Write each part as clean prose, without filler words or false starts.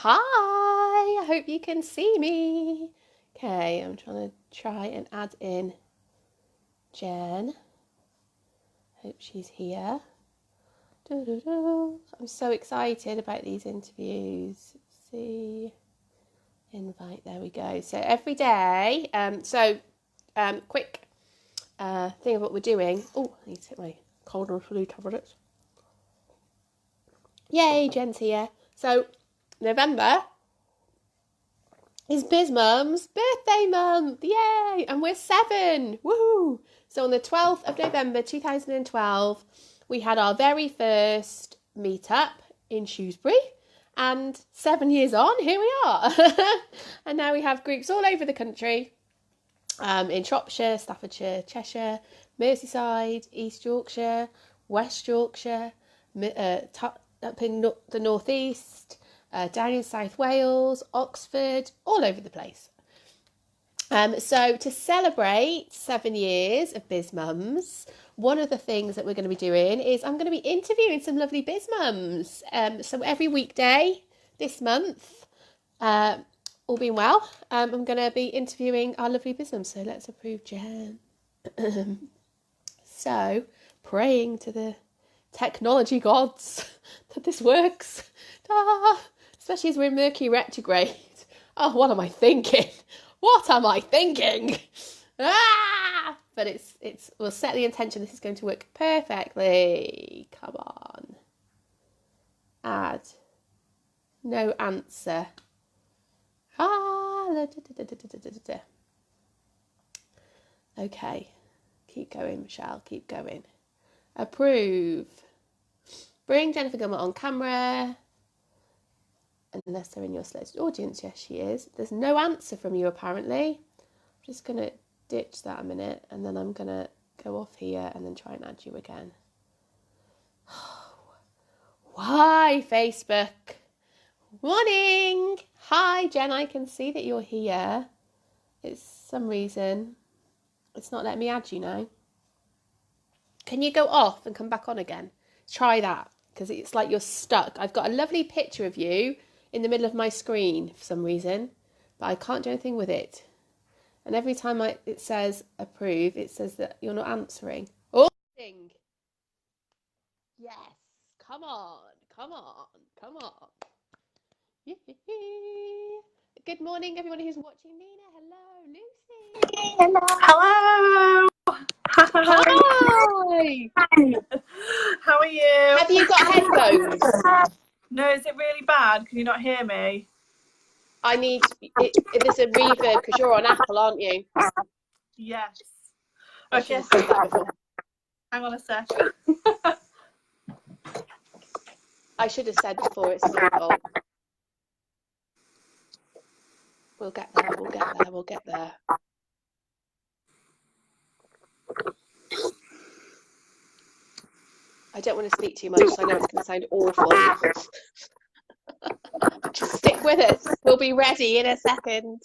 Hi, I hope you can see me. Okay, I'm trying to try and add in Jen. Hope she's here. Doo-doo-doo. I'm so excited about these interviews. Let's see, invite, there we go. So every day, quick thing of what we're doing. Oh, I need to take my cold and flu tablets. Yay, Jen's here. So November is BizMum's birthday month. Yay! And we're 7. Woohoo! So on the 12th of November 2012, we had our very first meetup in Shrewsbury. And 7 years on, here we are. And now we have groups all over the country, in Shropshire, Staffordshire, Cheshire, Merseyside, East Yorkshire, West Yorkshire, up in the northeast, down in South Wales, Oxford, all over the place. So to celebrate 7 years of BizMums, one of the things that we're going to be doing is I'm going to be interviewing some lovely BizMums. So every weekday this month, all being well, I'm going to be interviewing our lovely BizMums. So let's approve Jen. So praying to the technology gods that this works. Especially as we're in Mercury retrograde. Oh, what am I thinking? What am I thinking? But we'll set the intention this is going to work perfectly. Come on. Add. No answer. Okay. Keep going, Michelle. Keep going. Approve. Bring Jennifer Gilmour on camera. Unless they're in your selected audience. Yes, she is. There's no answer from you, apparently. I'm just going to ditch that a minute, and then I'm going to go off here and then try and add you again. Why, Facebook? Morning! Hi, Jen, I can see that you're here. It's some reason it's not letting me add you now. Can you go off and come back on again? Try that, because it's like you're stuck. I've got a lovely picture of you in the middle of my screen for some reason, but I can't do anything with it. And every time it says approve, it says that you're not answering. Oh, yes, come on, come on, come on. Good morning, everybody who's watching. Nina, hello. Lucy. Hello. Hi. How are you? Have you got headphones? No, is it really bad? Can you not hear me? I need it. There's a reverb because you're on Apple, aren't you? Yes. Okay. Hang on a sec. I should have said before, it's my fault. We'll get there, we'll get there, we'll get there. I don't want to speak too much, so I know it's going to sound awful. Just stick with us. We'll be ready in a second.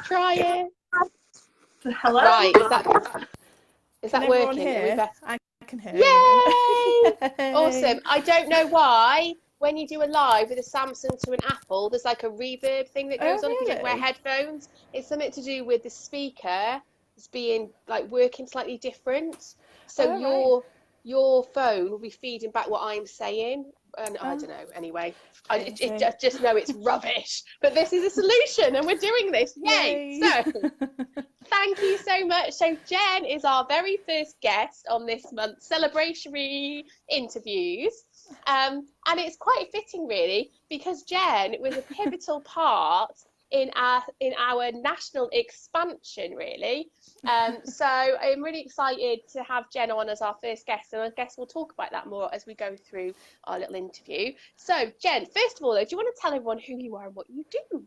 Try it. Hello. Right, is that working? I can hear you. Yay! Awesome. I don't know why when you do a live with a Samsung to an Apple, there's like a reverb thing that goes on if you don't wear headphones. It's something to do with the speaker being like working slightly different. So your phone will be feeding back what I'm saying. And I don't know. Anyway, I just know it's rubbish. But this is a solution, and we're doing this. Yay! So, thank you so much. So, Jen is our very first guest on this month's celebratory interviews. And it's quite fitting, really, because Jen was a pivotal part in our national expansion, really. So I'm really excited to have Jen on as our first guest, and I guess we'll talk about that more as we go through our little interview. So Jen, first of all, do you want to tell everyone who you are and what you do?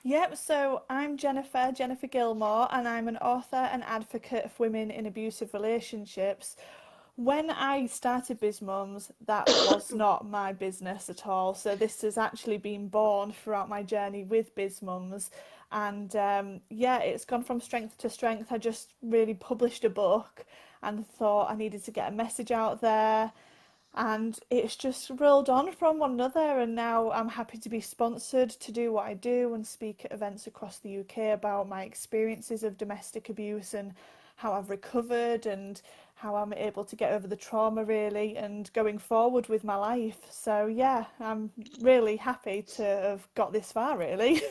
Yep, so I'm Jennifer Gilmour, and I'm an author and advocate of women in abusive relationships. When I started BizMums, that was not my business at all. So this has actually been born throughout my journey with BizMums. And yeah, it's gone from strength to strength. I just really published a book and thought I needed to get a message out there, and it's just rolled on from one another, and now I'm happy to be sponsored to do what I do and speak at events across the UK about my experiences of domestic abuse and how I've recovered and how I'm able to get over the trauma really and going forward with my life. So yeah, I'm really happy to have got this far really.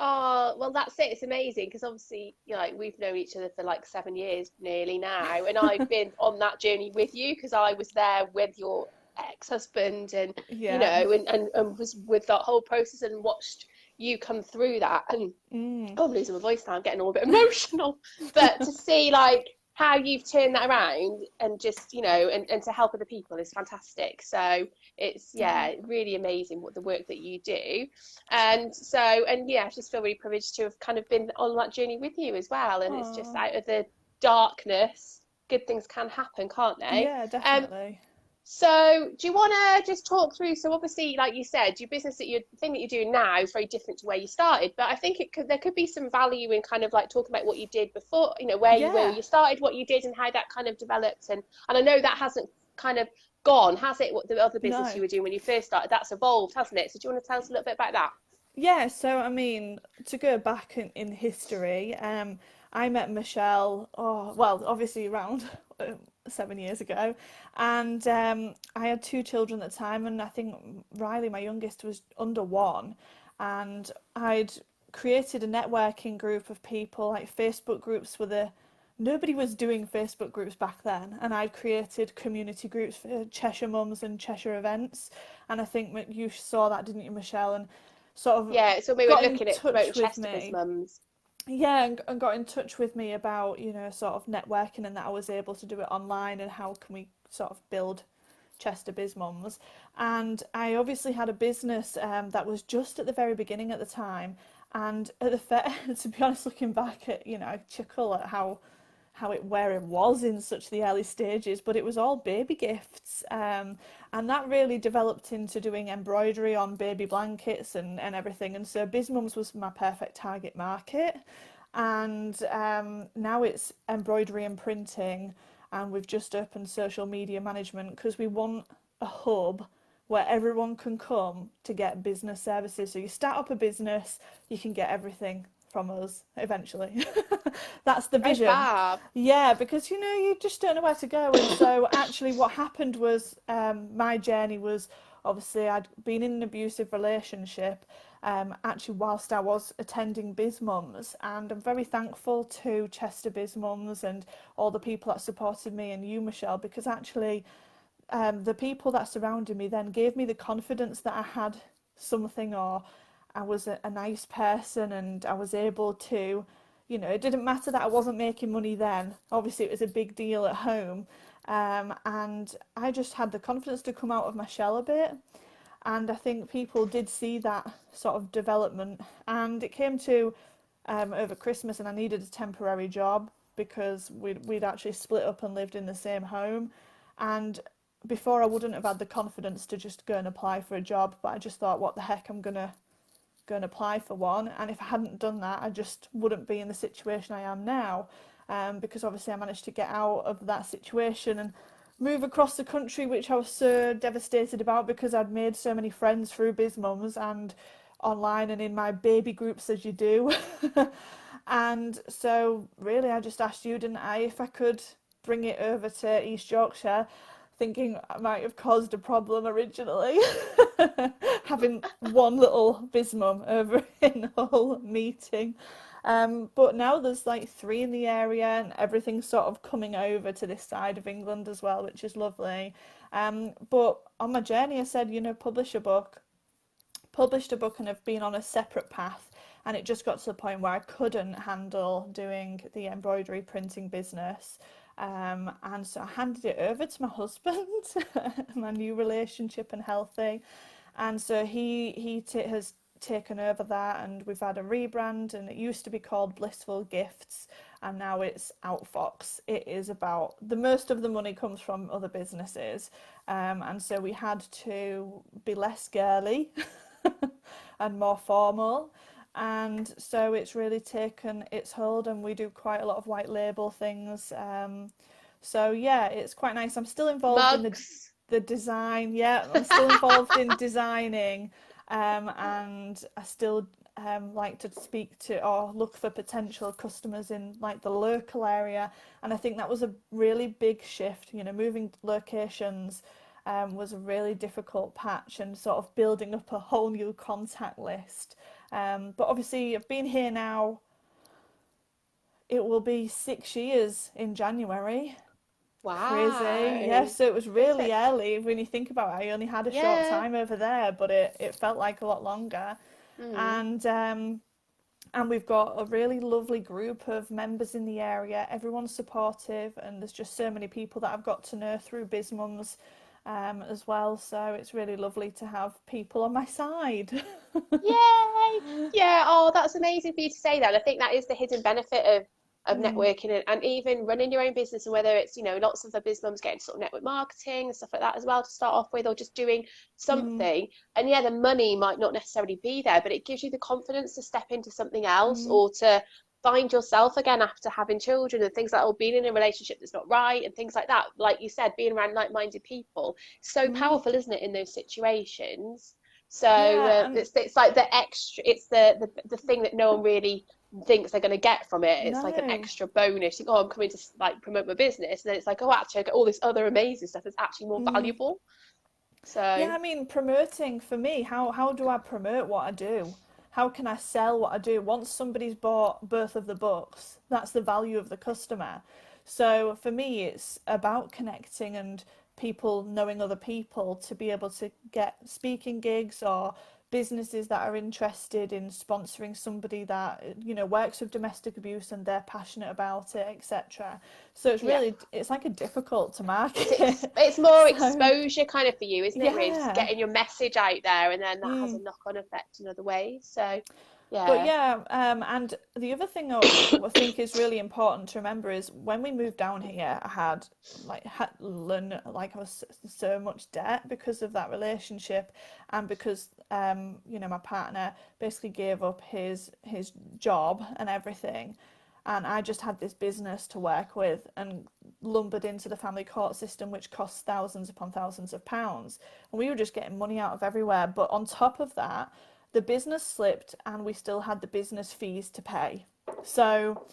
Oh, well, that's it. It's amazing because obviously, like we've known each other for like 7 years nearly now, and I've been on that journey with you because I was there with your ex-husband, and Yeah. and was with that whole process and watched you come through that. And Mm. oh, I'm losing my voice now. I'm getting all a bit emotional. But to see like how you've turned that around and just, and to help other people is fantastic. So it's, yeah, really amazing what the work that you do. And yeah, I just feel really privileged to have kind of been on that journey with you as well. And it's just Oh, out of the darkness, good things can happen, can't they? yeah, Um, definitely. so, do you want to just talk through? So, obviously, like you said, your business the thing that you're doing now is very different to where you started. But I think there could be some value in kind of like talking about what you did before, where Yeah. you started, what you did, and how that kind of developed. And I know that hasn't kind of gone, has it? What the other business No. you were doing when you first started, that's evolved, hasn't it? So, do you want to tell us a little bit about that? Yeah, so I mean, to go back in history, I met Michelle, oh, well, obviously around 7 years ago, and I had two children at the time, and I think Riley, my youngest, was under one, and I'd created a networking group of people, like Facebook groups with a nobody was doing Facebook groups back then, and I'd created community groups for Cheshire Mums and Cheshire events, and I think you saw that, didn't you, Michelle? And sort of Yeah, so we were got in looking at promoting touch with Chester Biz me. Mums. Yeah, and got in touch with me about, sort of networking and that I was able to do it online and how can we sort of build Chester Biz Mums. And I obviously had a business that was just at the very beginning at the time. And at the fair, to be honest, looking back at, I chuckle at how it where it was in such the early stages, but it was all baby gifts, and that really developed into doing embroidery on baby blankets and everything. And so BizMums was my perfect target market, and now it's embroidery and printing, and we've just opened social media management because we want a hub where everyone can come to get business services. So you start up a business, you can get everything from us eventually. That's the Oh, vision. fab. Yeah, because you just don't know where to go. And so actually what happened was my journey was obviously I'd been in an abusive relationship actually whilst I was attending BizMums, and I'm very thankful to Chester BizMums and all the people that supported me and you, Michelle, because actually the people that surrounded me then gave me the confidence that I had something, or I was a nice person and I was able to, it didn't matter that I wasn't making money then. Obviously, it was a big deal at home. And I just had the confidence to come out of my shell a bit. And I think people did see that sort of development. And it came to over Christmas, and I needed a temporary job because we'd actually split up and lived in the same home. And before I wouldn't have had the confidence to just go and apply for a job, but I just thought, what the heck, I'm gonna go and apply for one. And if I hadn't done that, I just wouldn't be in the situation I am now, because obviously I managed to get out of that situation and move across the country, which I was so devastated about because I'd made so many friends through BizMums and online and in my baby groups as you do. And so really I just asked you, didn't I, if I could bring it over to East Yorkshire, thinking I might have caused a problem originally, having one little BizMum over in a whole meeting. But now there's like three in the area, and everything's sort of coming over to this side of England as well, which is lovely. But on my journey, I said, published a book, and have been on a separate path. And it just got to the point where I couldn't handle doing the embroidery printing business. And so I handed it over to my husband, my new relationship and healthy. And so he has taken over that, and we've had a rebrand, and it used to be called Blissful Gifts, and now it's Outfox. It is about the most of the money comes from other businesses, and so we had to be less girly and more formal. And so it's really taken its hold, and we do quite a lot of white label things. So yeah, it's quite nice. I'm still involved in Mugs. the design. Yeah, I'm still involved in designing, and I still like to speak to or look for potential customers in like the local area. And I think that was a really big shift. You know, moving locations was a really difficult patch, and sort of building up a whole new contact list. But obviously, I've been here now. It will be 6 years in January. Crazy. Yeah, Wow. so it was Is really it? early when you think about it. I only had a short Yeah. time over there, but it felt like a lot longer. Mm. And we've got a really lovely group of members in the area. Everyone's supportive, and there's just so many people that I've got to know through BizMums as well. So it's really lovely to have people on my side. Yay! Yeah, oh, that's amazing for you to say that. I think that is the hidden benefit of Mm, networking and even running your own business, and whether it's, lots of the biz mums getting sort of network marketing and stuff like that as well to start off with, or just doing mm, something. And yeah, the money might not necessarily be there, but it gives you the confidence to step into something else, mm, or to find yourself again after having children and things like, or being in a relationship that's not right and things like that. Like you said, being around like-minded people, so mm. powerful, isn't it, in those situations? So Yeah, and it's like the extra, it's the thing that no one really thinks they're going to get from it. It's like an no. extra bonus. You think, oh, I'm coming to like promote my business, and then it's like, oh, actually, I get all this other amazing stuff that's actually more Mm. valuable. Yeah, So I mean, promoting for me, how do I promote what I do? How can I sell what I do? Once somebody's bought both of the books, that's the value of the customer. So for me, it's about connecting and people knowing other people to be able to get speaking gigs or businesses that are interested in sponsoring somebody that works with domestic abuse and they're passionate about it, etc. So yeah, it's like a difficult to it's market. it's more So exposure kind of for you, isn't it? Really, just yeah. getting your message out there, and then that has a Mm. knock-on effect in other ways. So But yeah, yeah, and the other thing I think is really important to remember is when we moved down here, I had learned like I was so much debt because of that relationship, and because my partner basically gave up his job and everything, and I just had this business to work with and lumbered into the family court system, which costs thousands upon thousands of pounds, and we were just getting money out of everywhere. But on top of that, the business slipped and we still had the business fees to pay. So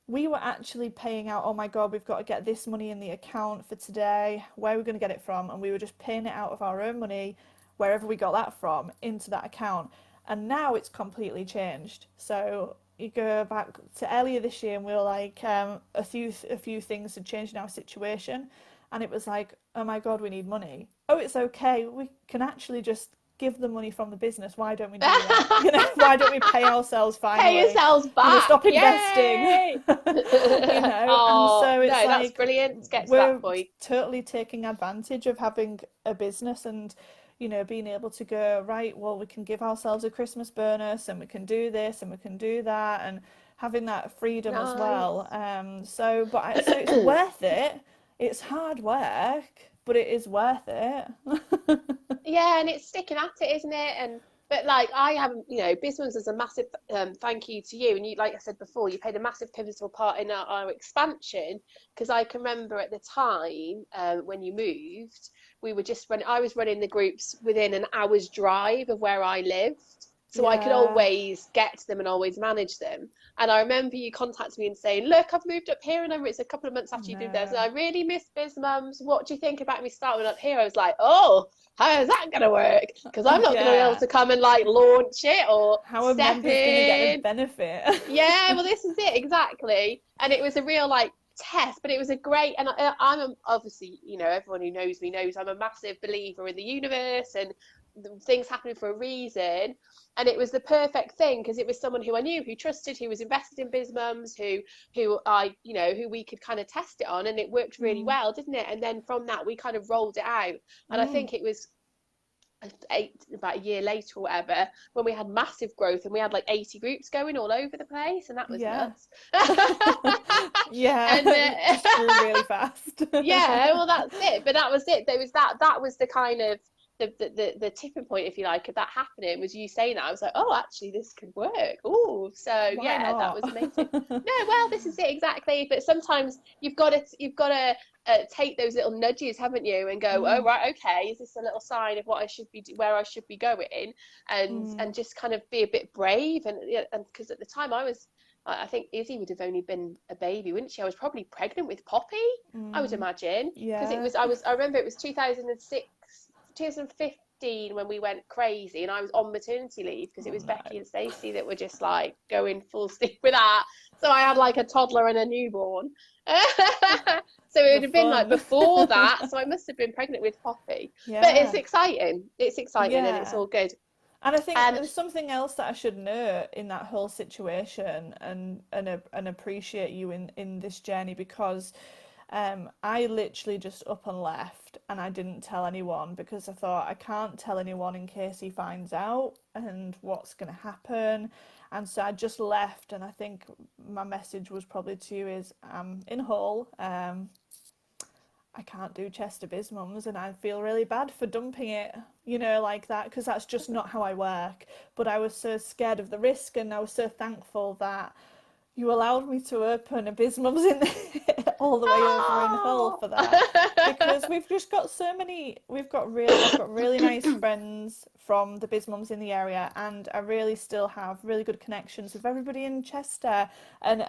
we were actually paying out, oh my God, we've got to get this money in the account for today. Where are we going to get it from? And we were just paying it out of our own money, wherever we got that from, into that account. And now it's completely changed. So you go back to earlier this year, and we were like, a few things had changed in our situation. And it was like, oh my God, we need money. Oh, it's okay. We can actually just give the money from the business. Why don't we do that? Why don't we pay ourselves pay finally? yourselves back, Stop investing. yay! And Oh so it's no, that's like brilliant to get to that we're point. totally taking advantage of having a business, and being able to go, right, well, we can give ourselves a Christmas bonus, and we can do this and we can do that, and having that freedom as well. Nice. So it's worth it. It's hard work, but it is worth it. Yeah, and it's sticking at it, isn't it? And but like I haven't, Bismarck's is a massive thank you to you. And you, like I said before, you played a massive pivotal part in our expansion, because I can remember at the time when you moved, we were just running. I was running the groups within an hour's drive of where I lived. So I could Yeah, always get to them and always manage them. And I remember you contacting me and saying, "Look, I've moved up here," and it's a couple of months after you moved there. So no, I really miss BizMums. What do you think about me starting up here? I was like, "Oh, how is that going to work? Because I'm not going to be able yeah. to come and like launch it or How a step member's gonna get a in." benefit. Yeah, well, this is it exactly. And it was a real like test, but it was a great. And obviously, everyone who knows me knows I'm a massive believer in the universe and things happening for a reason. And it was the perfect thing because it was someone who I knew, who trusted, who was invested in BizMums, who we could kind of test it on, and it worked really Mm, well, didn't it? And then from that, we kind of rolled it out. And I mm. think it was about a year later or whatever, when we had massive growth and we had like 80 groups going all over the place, and that was Yeah. nuts. Yeah, And it just grew really fast. yeah, well, that's it. But that was it. There was that was the kind of the tipping point, if you like, of that happening was you saying that. I was like, oh, actually, this could work. Oh, so Why yeah, that not? was amazing. No, well, this is it exactly. But sometimes you've got to take those little nudges, haven't you, and go, oh, Mm, right, okay, is this a little sign of what I should be where I should be going, mm, and just kind of be a bit brave, and because at the time I think Izzy would have only been a baby, wouldn't she? I was probably pregnant with Poppy, I would mm. imagine, because Yeah. I remember it was 2015 when we went crazy, and I was on maternity leave because it Oh was no. Becky and Stacey that were just like going full steam with that. So I had like a toddler and a newborn. So it The would have been like fun. before that. So I must have been pregnant with Poppy. But it's Yeah. exciting. It's exciting and it's Yeah. all good. And I think And there's something else that I should note in that whole situation, and appreciate you in this journey, because I literally just up and left, and I didn't tell anyone because I thought I can't tell anyone in case he finds out and what's going to happen. And so I just left, and I think my message was probably to you is I'm in Hull. I can't do Chester BizMums, and I feel really bad for dumping it, like that, because that's just not how I work. But I was so scared of the risk, and I was so thankful that you allowed me to open a BizMums in all the way over in Hull oh. for that, because we've just got so many. I've got really nice friends from the BizMums in the area, and I really still have really good connections with everybody in Chester, and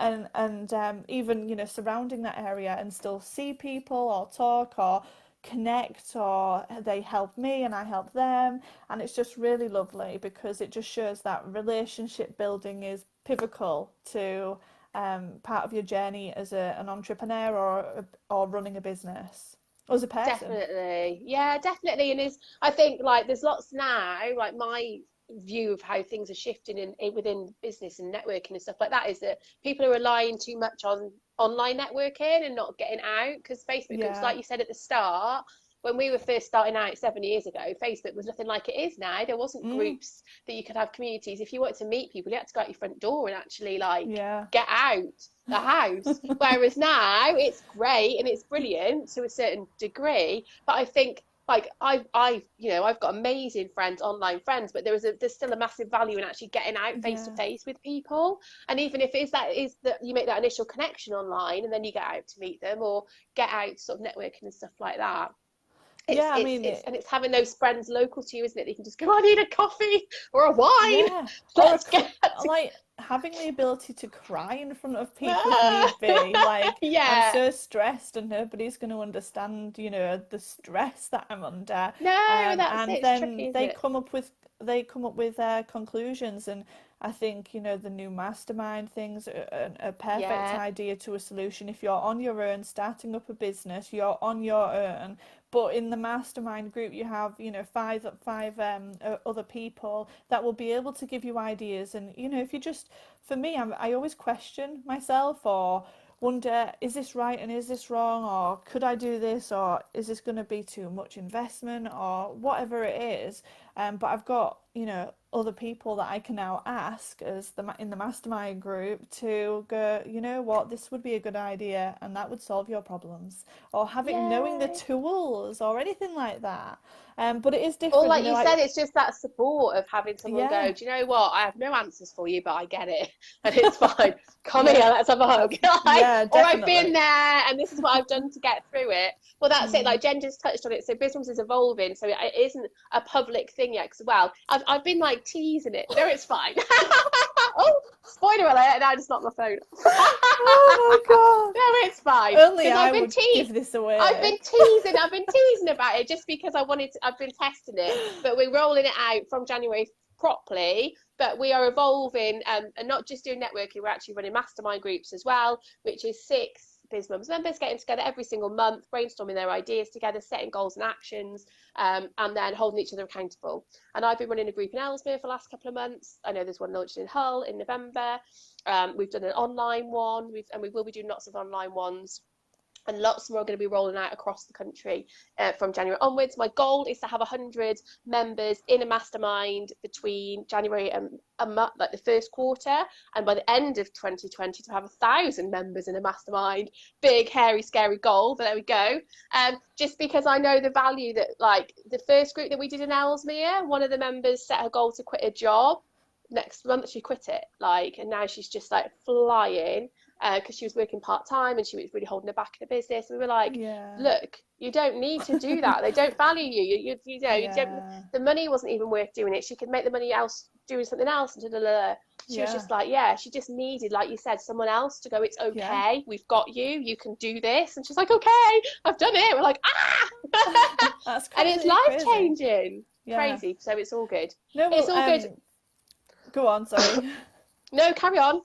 even surrounding that area, and still see people or talk or connect, or they help me and I help them, and it's just really lovely because it just shows that relationship building is pivotal to part of your journey as an entrepreneur, or running a business, or as a person. Definitely. Yeah, definitely. And is I think like there's lots now, like my view of how things are shifting within business and networking and stuff like that is that people are relying too much on online networking and not getting out, because Facebook groups, Yeah. like you said at the start, when we were first starting out 7 years ago, Facebook was nothing like it is now. There wasn't Mm, groups that you could have communities. If you wanted to meet people, you had to go out your front door and actually like yeah. get out the house. Whereas now it's great and it's brilliant to a certain degree, but I think like I've got amazing friends, online friends, but there's still a massive value in actually getting out face to Yeah. face with people. And even if is that you make that initial connection online and then you get out to meet them or get out sort of networking and stuff like that. It's Yeah, I it's mean, it's and it's having those friends local to you, isn't it? That you can just go, I need a coffee or a wine. yeah. Or Let's get like having the ability to cry in front of people if to... need be. Like, I'm Yeah. so stressed and nobody's going to understand, the stress that I'm under. No, that's it. And It's then tricky, isn't it? they come up with conclusions, and I think the new mastermind things are a perfect Yeah, idea to a solution. If you're on your own starting up a business, you're on your own, but in the mastermind group you have five other people that will be able to give you ideas. And if you just, for me, I always question myself, or wonder, is this right and is this wrong, or could I do this, or is this going to be too much investment, or whatever it is. But I've got other people that I can now ask as in the mastermind group to go, what, this would be a good idea and that would solve your problems, or knowing the yeah. tools or anything like that. But it is Or different, like you said, like, it's just that support of having someone yeah, go, do you know what? I have no answers for you, but I get it, and it's fine. Come here, yeah, let's have a hug. Like, yeah, or I've been definitely. there, and this is what I've done to get through it. Well, that's it. Mm. Like Jen just touched on it. So business is evolving, so it isn't a public thing yet. As well, I've been like teasing it. No, it's fine. Oh, spoiler alert! And I just knocked my phone. Oh my No, it's fine god, only because I would give this away. I've been teasing about it just because I've been testing it, but we're rolling it out from January properly. But we are evolving, and not just doing networking, we're actually running mastermind groups as well, which is 6 BizMums members getting together every single month, brainstorming their ideas together, setting goals and actions, and then holding each other accountable. And I've been running a group in Ellesmere for the last couple of months. I know there's one launched in Hull in November. We've done an online one, and we will be doing lots of online ones and lots more are going to be rolling out across the country from January onwards. My goal is to have 100 members in a mastermind between January and like the first quarter, and by the end of 2020 to have 1,000 members in a mastermind. Big, hairy, scary goal, but there we go. Just because I know the value that, like, the first group that we did in Ellesmere, one of the members set her goal to quit a job. Next month she quit it, like, and now she's just like flying, because she was working part-time and she was really holding her back in the business. We were like, look, you don't need to do that. They don't value you. You know, you don't, the money wasn't even worth doing it. She could make the money else doing something else. And she was just like, she just needed, like you said, someone else to go, it's okay, we've got you can do this. And she's like, okay, I've done it. We're like, That's and it's life-changing. Crazy. So it's all good. It's all good. Go on, sorry. No, carry on.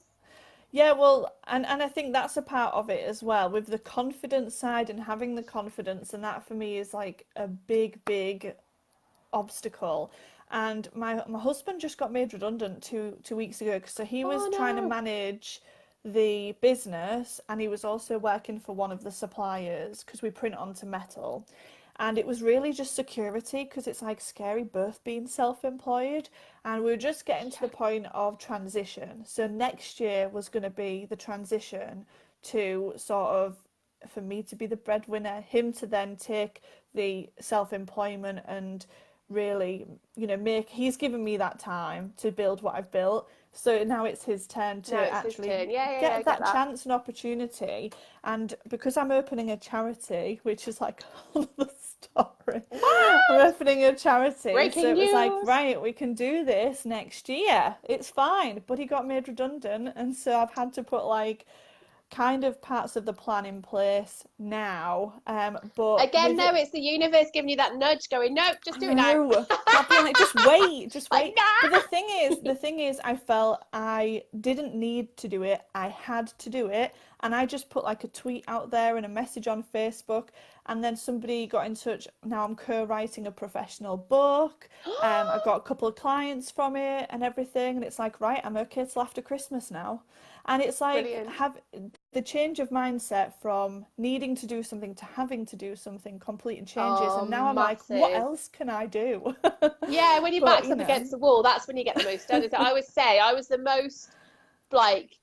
Yeah, well, and I think that's a part of it as well, with the confidence side and having the confidence, and that for me is like a big obstacle. And my husband just got made redundant two weeks ago, so he was trying to manage the business, and he was also working for one of the suppliers because we print onto metal. And it was really just security, because it's like scary both being self-employed, and we were just getting to the point of transition. So next year was going to be the transition to sort of, for me to be the breadwinner, him to then take the self-employment and really, you know, he's given me that time to build what I've built. So now it's his turn to actually get that chance and opportunity. And because I'm opening a charity, which is like another story, I'm opening a charity. Breaking so it was news. like, right, we can do this next year. It's fine. But he got made redundant. And so I've had to put like kind of parts of the plan in place now, but again, no, it's the universe giving you that nudge, going, no, just do it now. I've been like, just wait. Like, nah. But the thing is, I felt I didn't need to do it. I had to do it, and I just put like a tweet out there and a message on Facebook, and then somebody got in touch. Now I'm co-writing a professional book. I've got a couple of clients from it and everything, and it's like, right, I'm okay till after Christmas now. And it's like, have the change of mindset from needing to do something to having to do something completely changes. And now I'm like, what else can I do? Yeah, when your back's up against the wall, that's when you get the most done. I always say I was the most like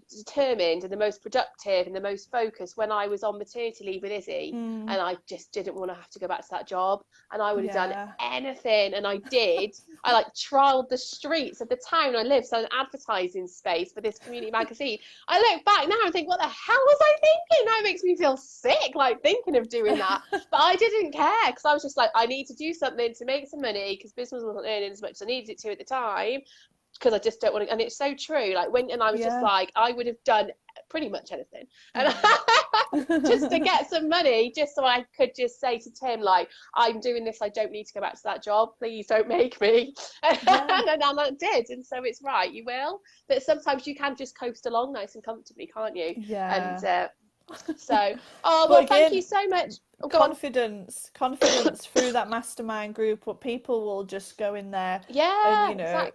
determined and the most productive and the most focused when I was on maternity leave with Izzy, and I just didn't want to have to go back to that job, and I would have done anything, and I did. I like trialed the streets of the town I lived, so an advertising space for this community magazine. I look back now and think, what the hell was I thinking? Now it makes me feel sick, like thinking of doing that. But I didn't care, because I was just like, I need to do something to make some money, because business wasn't earning as much as I needed it to at the time, because I just don't want to. And it's so true, like and I was just like, I would have done pretty much anything, and just to get some money, just so I could just say to Tim, like, I'm doing this, I don't need to go back to that job, please don't make me. And I did, and so it's right, you will, but sometimes you can just coast along nice and comfortably, can't you? And so thank you so much. Confidence through that mastermind group, but people will just go in there and, you know,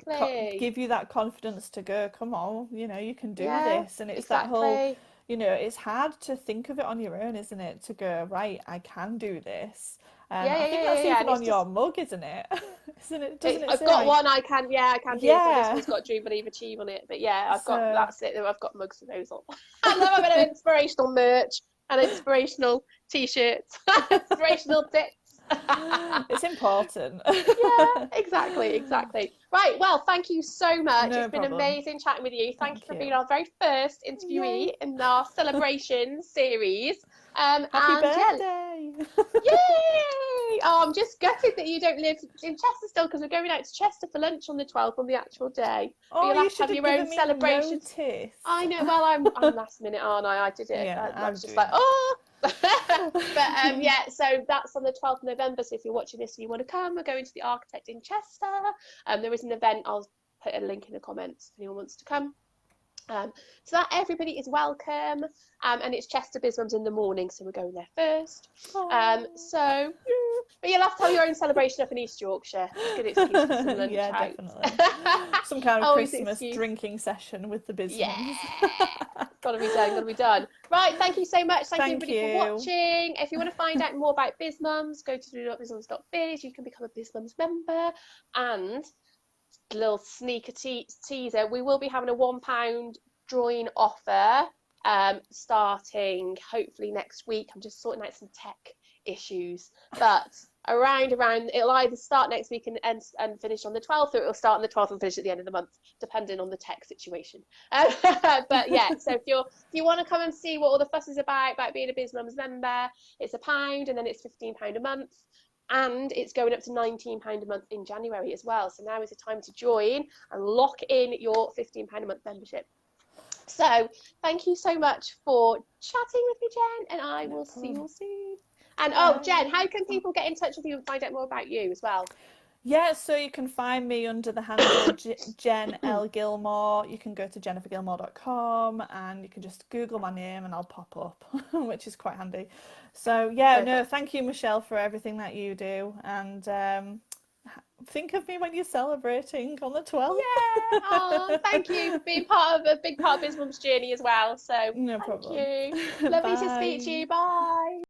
give you that confidence to go, come on, you know, you can do this. And it's that whole, you know, it's hard to think of it on your own, isn't it, to go, right, I can do this. I think that's even on your mug, isn't it? Isn't it? I've got one. I can do. This one's got Dream, Believe, Achieve on it. But yeah, I've got that's it. I've got mugs for those on. I love a bit of inspirational merch and inspirational t-shirts, inspirational tips. It's important. Yeah, exactly. Right, well, thank you so much. It's been amazing chatting with you. Thank you for being our very first interviewee in our celebration series. Happy birthday! Yay! Oh, I'm just gutted that you don't live in Chester still, because we're going out to Chester for lunch on the 12th on the actual day. Oh, you'll have to have your own celebration. I know. Well, I'm last minute, aren't I? I did it. Yeah, I was just like, oh. But so that's on the 12th of November. So if you're watching this and you want to come, we're going to the Architect in Chester. There is an event. I'll put a link in the comments if anyone wants to come. So that everybody is welcome, and it's Chester BizMum's in the morning, so we're going there first. But you'll have to have your own celebration up in East Yorkshire. Good excuse for some lunch out. Definitely. Some kind of Christmas drinking session with the BizMums. Yeah. Gotta be done, gotta be done. Right, thank you so much. Thank you Thank everybody for you. watching. If you want to find out more about BizMums, go to www.bizmums.biz. You can become a BizMums member. And little sneaker teaser, we will be having a £1 drawing offer starting hopefully next week. I'm just sorting out some tech issues, but around it'll either start next week and finish on the 12th, or it'll start on the 12th and finish at the end of the month, depending on the tech situation. But yeah, so if you want to come and see what all the fuss is about being a BizMums member, it's £1 and then it's £15 a month. And it's going up to £19 a month in January as well. So now is the time to join and lock in your £15 a month membership. So thank you so much for chatting with me, Jen, and I will see you all soon. And Jen, how can people get in touch with you and find out more about you as well? Yeah, so you can find me under the handle Jen L. Gilmour. You can go to jennifergilmour.com and you can just Google my name and I'll pop up, which is quite handy. So yeah, no, thank you, Michelle, for everything that you do. And think of me when you're celebrating on the 12th. Yeah, oh, thank you for being a big part of BizMum's journey as well. So No thank problem. you. Lovely to speak to Bye. you. Bye.